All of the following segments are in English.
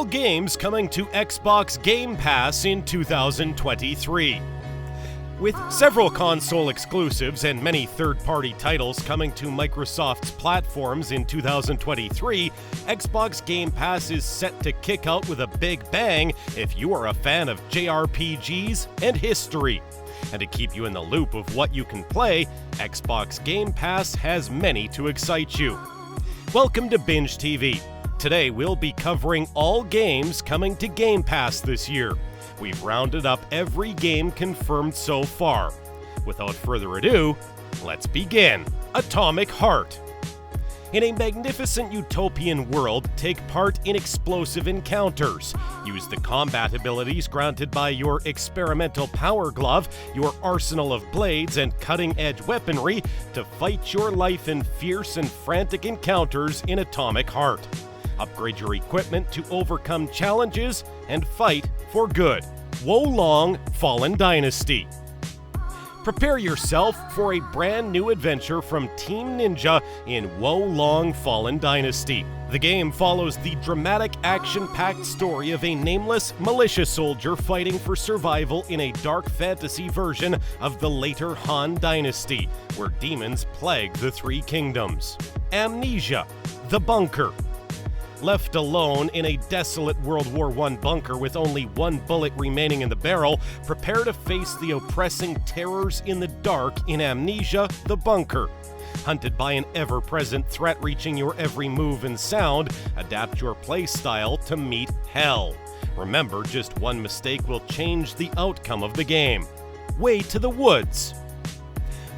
games coming to Xbox Game Pass in 2023. With several console exclusives and many third-party titles coming to Microsoft's platforms in 2023, Xbox Game Pass is set to kick out with a big bang if you are a fan of JRPGs and history. And to keep you in the loop of what you can play, Xbox Game Pass has many to excite you. Welcome to BingeTv. Today we'll be covering all games coming to Game Pass this year. We've rounded up every game confirmed so far. Without further ado, let's begin. Atomic Heart. In a magnificent utopian world, take part in explosive encounters. Use the combat abilities granted by your experimental power glove, your arsenal of blades and cutting-edge weaponry to fight your life in fierce and frantic encounters in Atomic Heart. Upgrade your equipment to overcome challenges and fight for good. Wo Long Fallen Dynasty. Prepare yourself for a brand new adventure from Team Ninja in Wo Long Fallen Dynasty. The game follows the dramatic, action-packed story of a nameless militia soldier fighting for survival in a dark fantasy version of the later Han Dynasty, where demons plague the Three Kingdoms. Amnesia, The Bunker. Left alone in a desolate World War I bunker with only one bullet remaining in the barrel, prepare to face the oppressing terrors in the dark in Amnesia, The Bunker. Hunted by an ever-present threat reaching your every move and sound, adapt your playstyle to meet hell. Remember, just one mistake will change the outcome of the game. Way to the Woods.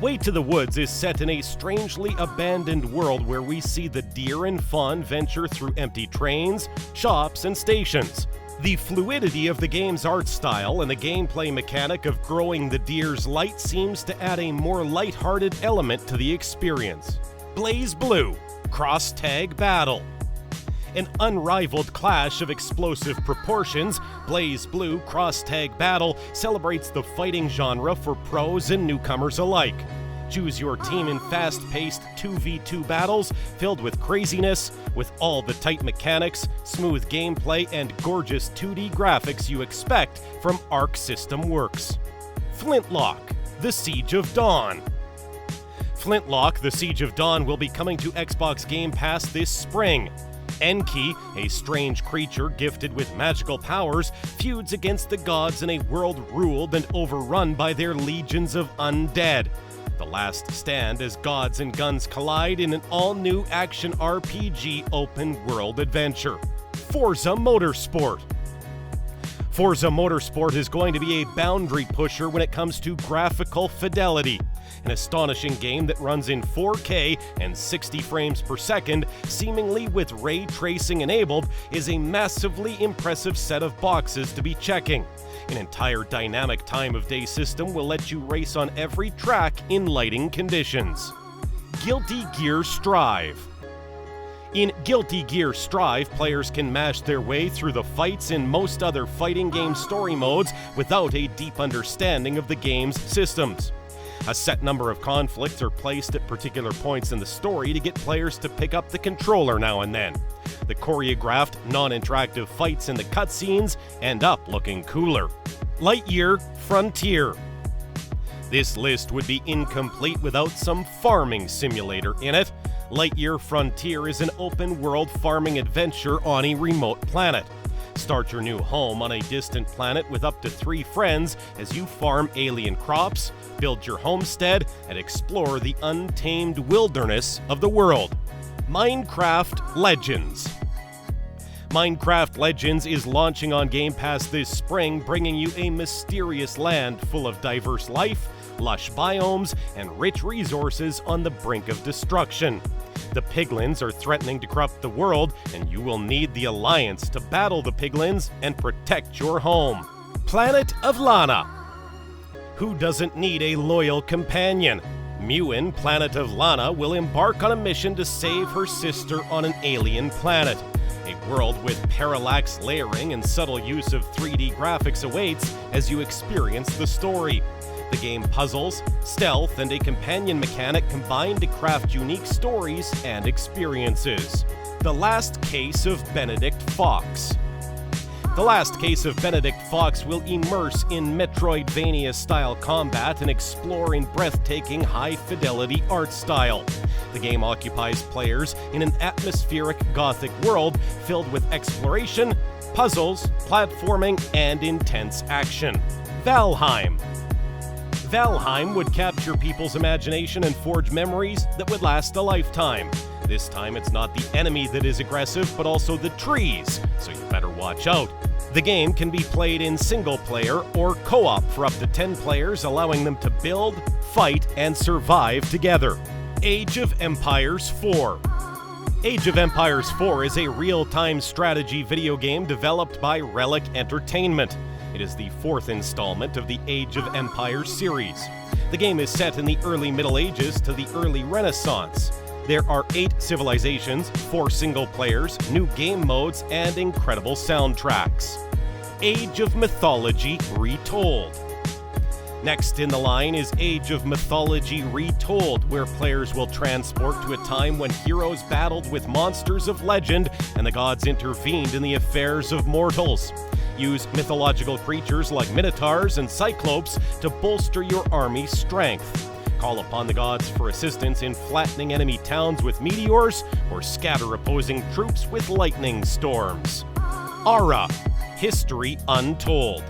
Way to the Woods is set in a strangely abandoned world where we see the deer and fawn venture through empty trains, shops, and stations. The fluidity of the game's art style and the gameplay mechanic of growing the deer's light seems to add a more lighthearted element to the experience. BlazBlue, Cross-Tag Battle. An unrivaled clash of explosive proportions, BlazBlue Cross-Tag Battle celebrates the fighting genre for pros and newcomers alike. Choose your team in fast-paced 2v2 battles filled with craziness, with all the tight mechanics, smooth gameplay, and gorgeous 2D graphics you expect from Arc System Works. Flintlock, The Siege of Dawn. Flintlock, The Siege of Dawn will be coming to Xbox Game Pass this spring. Enki, a strange creature gifted with magical powers, feuds against the gods in a world ruled and overrun by their legions of undead. The last stand as gods and guns collide in an all-new action RPG open-world adventure. Forza Motorsport. Forza Motorsport is going to be a boundary pusher when it comes to graphical fidelity. An astonishing game that runs in 4K and 60 frames per second, seemingly with ray tracing enabled, is a massively impressive set of boxes to be checking. An entire dynamic time of day system will let you race on every track in lighting conditions. Guilty Gear Strive. In Guilty Gear Strive, players can mash their way through the fights in most other fighting game story modes without a deep understanding of the game's systems. A set number of conflicts are placed at particular points in the story to get players to pick up the controller now and then. The choreographed, non-interactive fights in the cutscenes end up looking cooler. Lightyear Frontier. This list would be incomplete without some farming simulator in it. Lightyear Frontier is an open-world farming adventure on a remote planet. Start your new home on a distant planet with up to 3 friends as you farm alien crops, build your homestead, and explore the untamed wilderness of the world. Minecraft Legends. Minecraft Legends is launching on Game Pass this spring, bringing you a mysterious land full of diverse life, lush biomes, and rich resources on the brink of destruction. The piglins are threatening to corrupt the world, and you will need the Alliance to battle the piglins and protect your home. Planet of Lana. Who doesn't need a loyal companion? Muin, Planet of Lana, will embark on a mission to save her sister on an alien planet. A world with parallax layering and subtle use of 3D graphics awaits as you experience the story. The game puzzles, stealth, and a companion mechanic combine to craft unique stories and experiences. The Last Case of Benedict Fox. The last case of Benedict Fox will immerse in Metroidvania-style combat and explore in breathtaking, high-fidelity art style. The game occupies players in an atmospheric Gothic world filled with exploration, puzzles, platforming, and intense action. Valheim. Valheim would capture people's imagination and forge memories that would last a lifetime. This time it's not the enemy that is aggressive, but also the trees, so you better watch out. The game can be played in single-player or co-op for up to 10 players, allowing them to build, fight, and survive together. Age of Empires 4. Age of Empires 4 is a real-time strategy video game developed by Relic Entertainment. It is the fourth installment of the Age of Empires series. The game is set in the early Middle Ages to the early Renaissance. There are 8 civilizations, 4 single players, new game modes, and incredible soundtracks. Age of Mythology Retold. Next in the line is Age of Mythology Retold, where players will transport to a time when heroes battled with monsters of legend and the gods intervened in the affairs of mortals. Use mythological creatures like minotaurs and cyclopes to bolster your army's strength. Call upon the gods for assistance in flattening enemy towns with meteors, or scatter opposing troops with lightning storms. Ara, History Untold.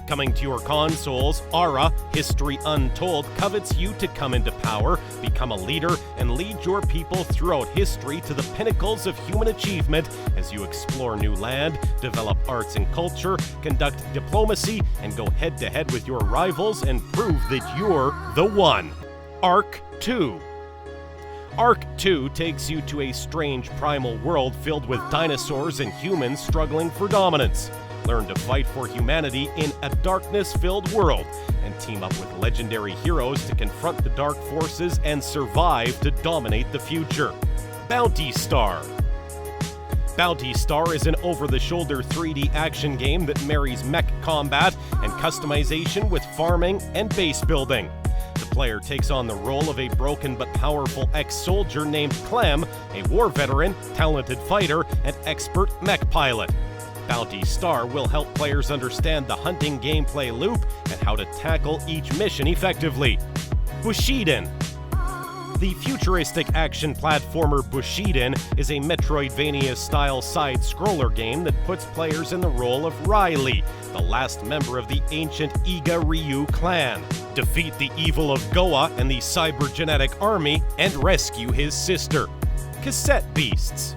Coming to your consoles, Ara, History Untold covets you to come into power, become a leader, and lead your people throughout history to the pinnacles of human achievement as you explore new land, develop arts and culture, conduct diplomacy, and go head-to-head with your rivals and prove that you're the one. Arc 2. Arc 2 takes you to a strange primal world filled with dinosaurs and humans struggling for dominance. Learn to fight for humanity in a darkness-filled world, and team up with legendary heroes to confront the dark forces and survive to dominate the future. Bounty Star. Bounty Star is an over-the-shoulder 3D action game that marries mech combat and customization with farming and base building. The player takes on the role of a broken but powerful ex-soldier named Clem, a war veteran, talented fighter, and expert mech pilot. Bounty Star will help players understand the hunting gameplay loop and how to tackle each mission effectively. Bushiden. The futuristic action platformer Bushiden is a Metroidvania-style side-scroller game that puts players in the role of Riley, the last member of the ancient Iga Ryu clan. Defeat the evil of Goa and the cybergenetic army, and rescue his sister. Cassette Beasts.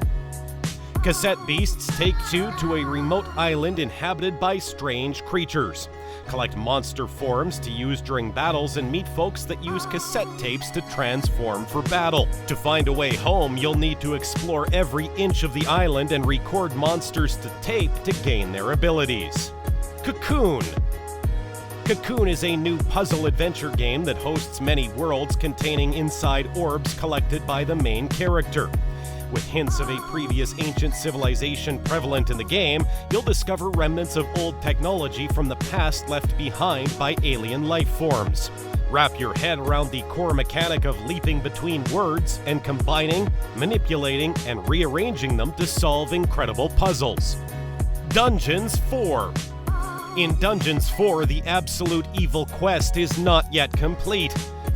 Cassette Beasts take you to a remote island inhabited by strange creatures. Collect monster forms to use during battles and meet folks that use cassette tapes to transform for battle. To find a way home, you'll need to explore every inch of the island and record monsters to tape to gain their abilities. Cocoon. Cocoon is a new puzzle adventure game that hosts many worlds containing inside orbs collected by the main character. With hints of a previous ancient civilization prevalent in the game, you'll discover remnants of old technology from the past left behind by alien life forms. Wrap your head around the core mechanic of leaping between words and combining, manipulating, and rearranging them to solve incredible puzzles. Dungeons 4. In Dungeons 4, the absolute evil quest is not yet complete.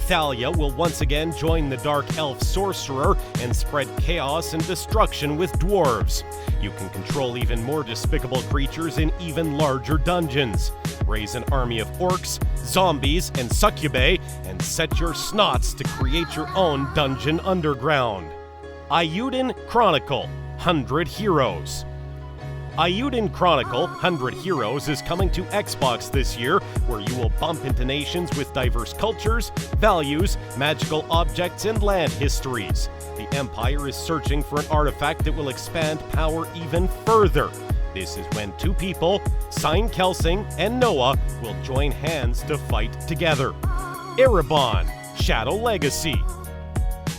Thalia will once again join the Dark Elf Sorcerer and spread chaos and destruction with dwarves. You can control even more despicable creatures in even larger dungeons. Raise an army of orcs, zombies, and succubae, and set your snots to create your own dungeon underground. Eiyuden Chronicle, 100 Heroes. Eiyuden Chronicle, 100 Heroes is coming to Xbox this year, where you will bump into nations with diverse cultures, values, magical objects, and land histories. The Empire is searching for an artifact that will expand power even further. This is when two people, Sine Kelsing and Noah, will join hands to fight together. Ereban, Shadow Legacy.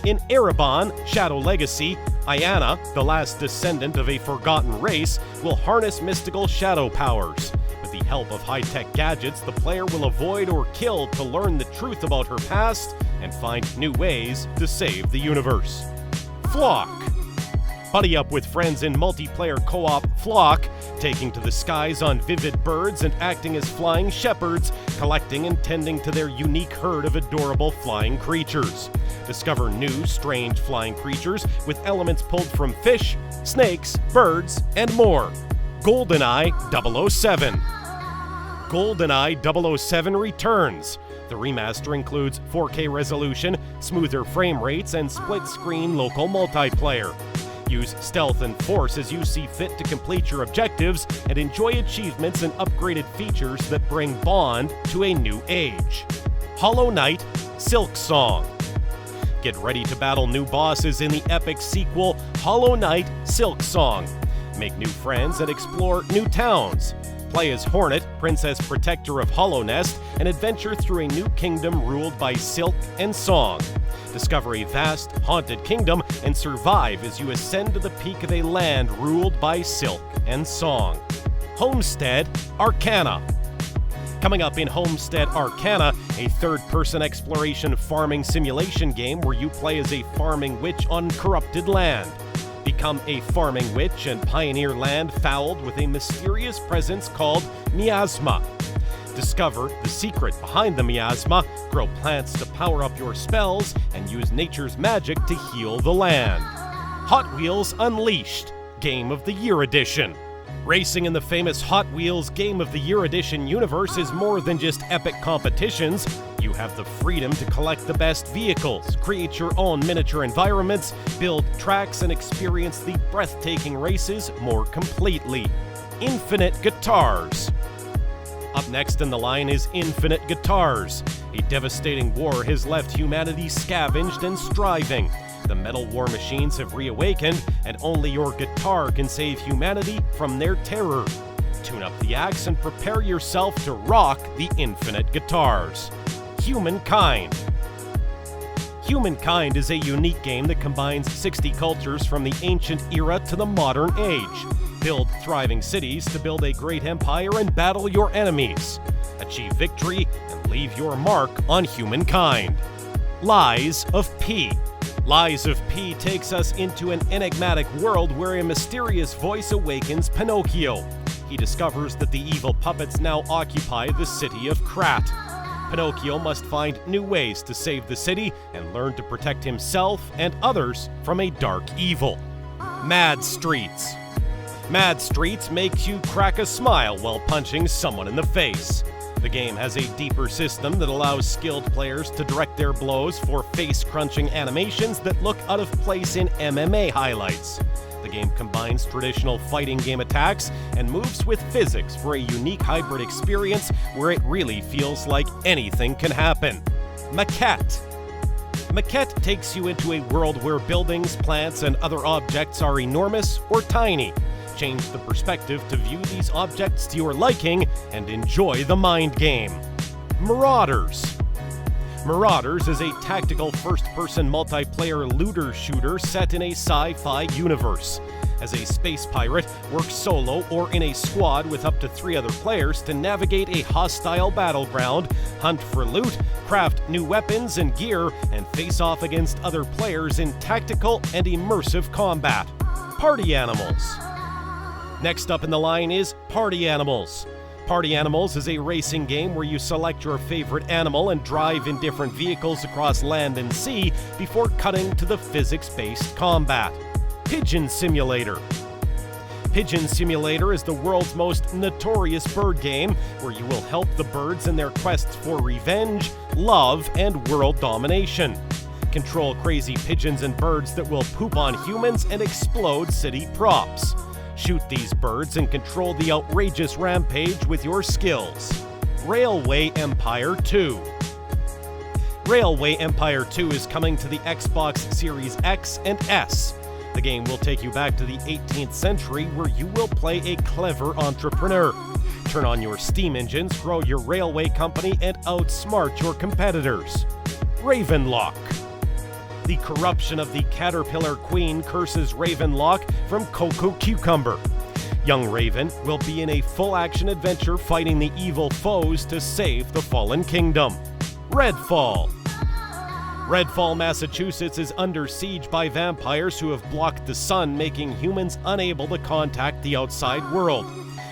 In Ereban, Shadow Legacy, Ayana, the last descendant of a forgotten race, will harness mystical shadow powers. With the help of high-tech gadgets, the player will avoid or kill to learn the truth about her past and find new ways to save the universe. Flock. Buddy up with friends in multiplayer co-op Flock, taking to the skies on vivid birds and acting as flying shepherds, collecting and tending to their unique herd of adorable flying creatures. Discover new, strange flying creatures with elements pulled from fish, snakes, birds, and more. GoldenEye 007. GoldenEye 007 returns. The remaster includes 4K resolution, smoother frame rates, and split-screen local multiplayer. Use stealth and force as you see fit to complete your objectives and enjoy achievements and upgraded features that bring Bond to a new age. Hollow Knight Silksong. Get ready to battle new bosses in the epic sequel Hollow Knight Silksong. Make new friends and explore new towns. Play as Hornet, Princess Protector of Hollow Nest, and adventure through a new kingdom ruled by Silk and Song. Discover a vast, haunted kingdom and survive as you ascend to the peak of a land ruled by Silk and Song. Homestead Arcana. Coming up in Homestead Arcana, a third-person exploration farming simulation game where you play as a farming witch on corrupted land. Become a farming witch and pioneer land fouled with a mysterious presence called miasma. Discover the secret behind the miasma, grow plants to power up your spells, and use nature's magic to heal the land. Hot Wheels Unleashed, Game of the Year Edition. Racing in the famous Hot Wheels Game of the Year Edition universe is more than just epic competitions. You have the freedom to collect the best vehicles, create your own miniature environments, build tracks, and experience the breathtaking races more completely. Infinite Guitars. Up next in the line is Infinite Guitars. A devastating war has left humanity scavenged and striving. The metal war machines have reawakened, and only your guitar can save humanity from their terror. Tune up the axe and prepare yourself to rock the infinite guitars. Humankind. Humankind is a unique game that combines 60 cultures from the ancient era to the modern age. Build thriving cities to build a great empire and battle your enemies. Achieve victory and leave your mark on humankind. Lies of P. Lies of P takes us into an enigmatic world where a mysterious voice awakens Pinocchio. He discovers that the evil puppets now occupy the city of Krat. Pinocchio must find new ways to save the city and learn to protect himself and others from a dark evil. Mad Streets. Mad Streets makes you crack a smile while punching someone in the face. The game has a deeper system that allows skilled players to direct their blows for face-crunching animations that look out of place in MMA highlights. The game combines traditional fighting game attacks and moves with physics for a unique hybrid experience where it really feels like anything can happen. Maquette. Maquette takes you into a world where buildings, plants, and other objects are enormous or tiny. Change the perspective to view these objects to your liking and enjoy the mind game. Marauders. Marauders is a tactical first-person multiplayer looter shooter set in a sci-fi universe. As a space pirate, work solo or in a squad with up to 3 other players to navigate a hostile battleground, hunt for loot, craft new weapons and gear, and face off against other players in tactical and immersive combat. Party Animals. Next up in the line is Party Animals. Party Animals is a racing game where you select your favorite animal and drive in different vehicles across land and sea before cutting to the physics-based combat. Pigeon Simulator. Pigeon Simulator is the world's most notorious bird game where you will help the birds in their quests for revenge, love, and world domination. Control crazy pigeons and birds that will poop on humans and explode city props. Shoot these birds and control the outrageous rampage with your skills. Railway Empire 2. Railway Empire 2 is coming to the Xbox Series X and S. The game will take you back to the 18th century where you will play a clever entrepreneur. Turn on your steam engines, grow your railway company, and outsmart your competitors. Ravenlok. The corruption of the Caterpillar Queen curses Ravenlok from Cocoon Cucumber. Young Raven will be in a full-action adventure fighting the evil foes to save the fallen kingdom. Redfall. Redfall, Massachusetts is under siege by vampires who have blocked the sun, making humans unable to contact the outside world.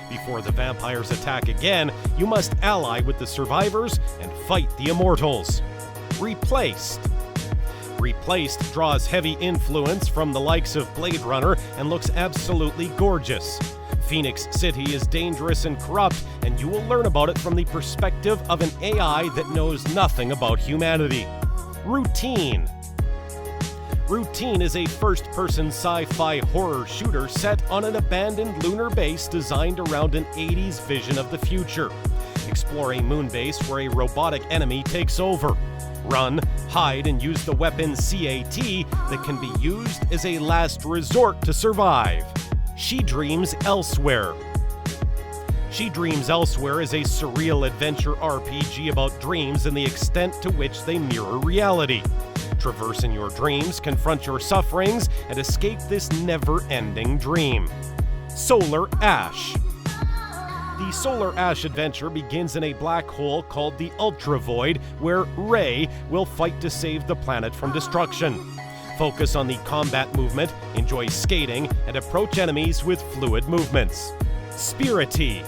Before the vampires attack again, you must ally with the survivors and fight the immortals. Replaced. Replaced draws heavy influence from the likes of Blade Runner and looks absolutely gorgeous. Phoenix City is dangerous and corrupt, and you will learn about it from the perspective of an AI that knows nothing about humanity. Routine. Routine is a first-person sci-fi horror shooter set on an abandoned lunar base designed around an 80s vision of the future. Explore a moon base where a robotic enemy takes over. Run, hide, and use the weapon CAT that can be used as a last resort to survive. She Dreams Elsewhere. She Dreams Elsewhere is a surreal adventure RPG about dreams and the extent to which they mirror reality. Traverse in your dreams, confront your sufferings, and escape this never-ending dream. Solar Ash. The Solar Ash adventure begins in a black hole called the Ultra Void, where Ray will fight to save the planet from destruction. Focus on the combat movement, enjoy skating, and approach enemies with fluid movements. Spirity.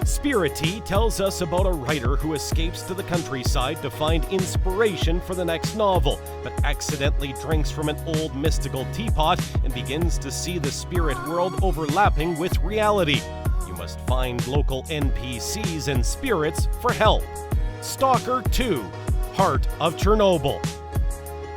Spirity tells us about a writer who escapes to the countryside to find inspiration for the next novel, but accidentally drinks from an old mystical teapot and begins to see the spirit world overlapping with reality. You must find local NPCs and spirits for help. Stalker 2: Heart of Chernobyl.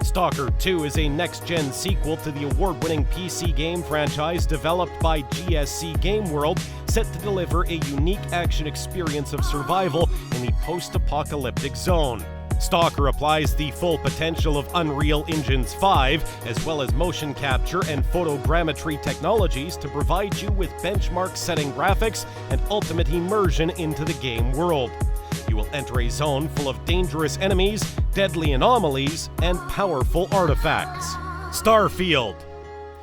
Stalker 2 is a next-gen sequel to the award-winning PC game franchise developed by GSC Game World, set to deliver a unique action experience of survival in the post-apocalyptic zone. Stalker applies the full potential of Unreal Engines 5, as well as motion capture and photogrammetry technologies to provide you with benchmark-setting graphics and ultimate immersion into the game world. You will enter a zone full of dangerous enemies, deadly anomalies, and powerful artifacts. Starfield.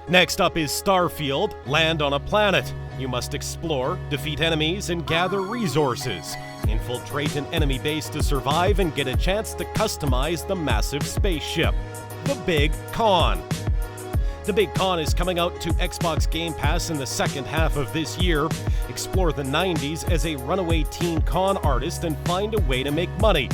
Next up is Starfield, Land on a Planet. You must explore, defeat enemies, and gather resources. Infiltrate an enemy base to survive and get a chance to customize the massive spaceship. The Big Con. The Big Con is coming out to Xbox Game Pass in the second half of this year. Explore the 90s as a runaway teen con artist and find a way to make money.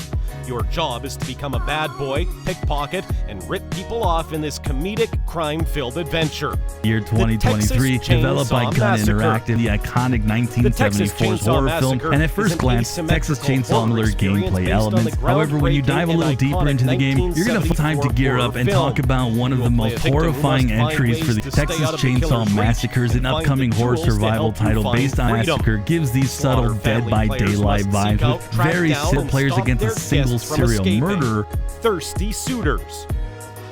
Your job is to become a bad boy, pickpocket, and rip people off in this comedic, crime-filled adventure. Year 2023, developed by Gun Interactive, the iconic 1974 horror film, and at first glance, Texas Chainsaw Miller gameplay elements. However, when you dive a little deeper into the game, you're going to find time to gear up and talk about one of the most horrifying entries for the Texas Chainsaw Massacres, an upcoming horror survival title based on Massacre, gives these subtle Dead by Daylight vibes with very simple players against a single serial murderer. Thirsty Suitors.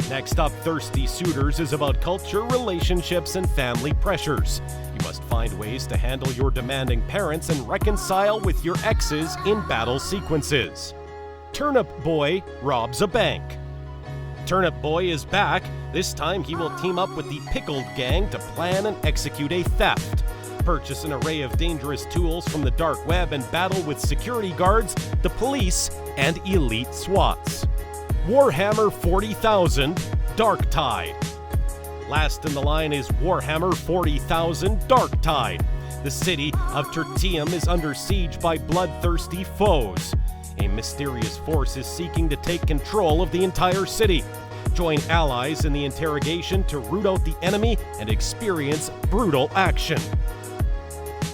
Next up, Thirsty Suitors is about culture, relationships, and family pressures. You must find ways to handle your demanding parents and reconcile with your exes in battle sequences. Turnip Boy robs a bank. Turnip Boy is back. This time he will team up with the Pickled Gang to plan and execute a theft. Purchase an array of dangerous tools from the dark web and battle with security guards, the police, and elite SWATs. Warhammer 40,000 Darktide. Last in the line is Warhammer 40,000 Darktide. The city of Tertium is under siege by bloodthirsty foes. A mysterious force is seeking to take control of the entire city. Join allies in the interrogation to root out the enemy and experience brutal action.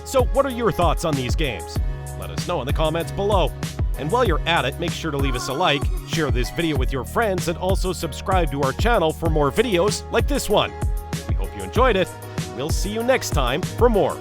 So what are your thoughts on these games? Let us know in the comments below. And while you're at it, make sure to leave us a like, share this video with your friends, and also subscribe to our channel for more videos like this one. We hope you enjoyed it. We'll see you next time for more.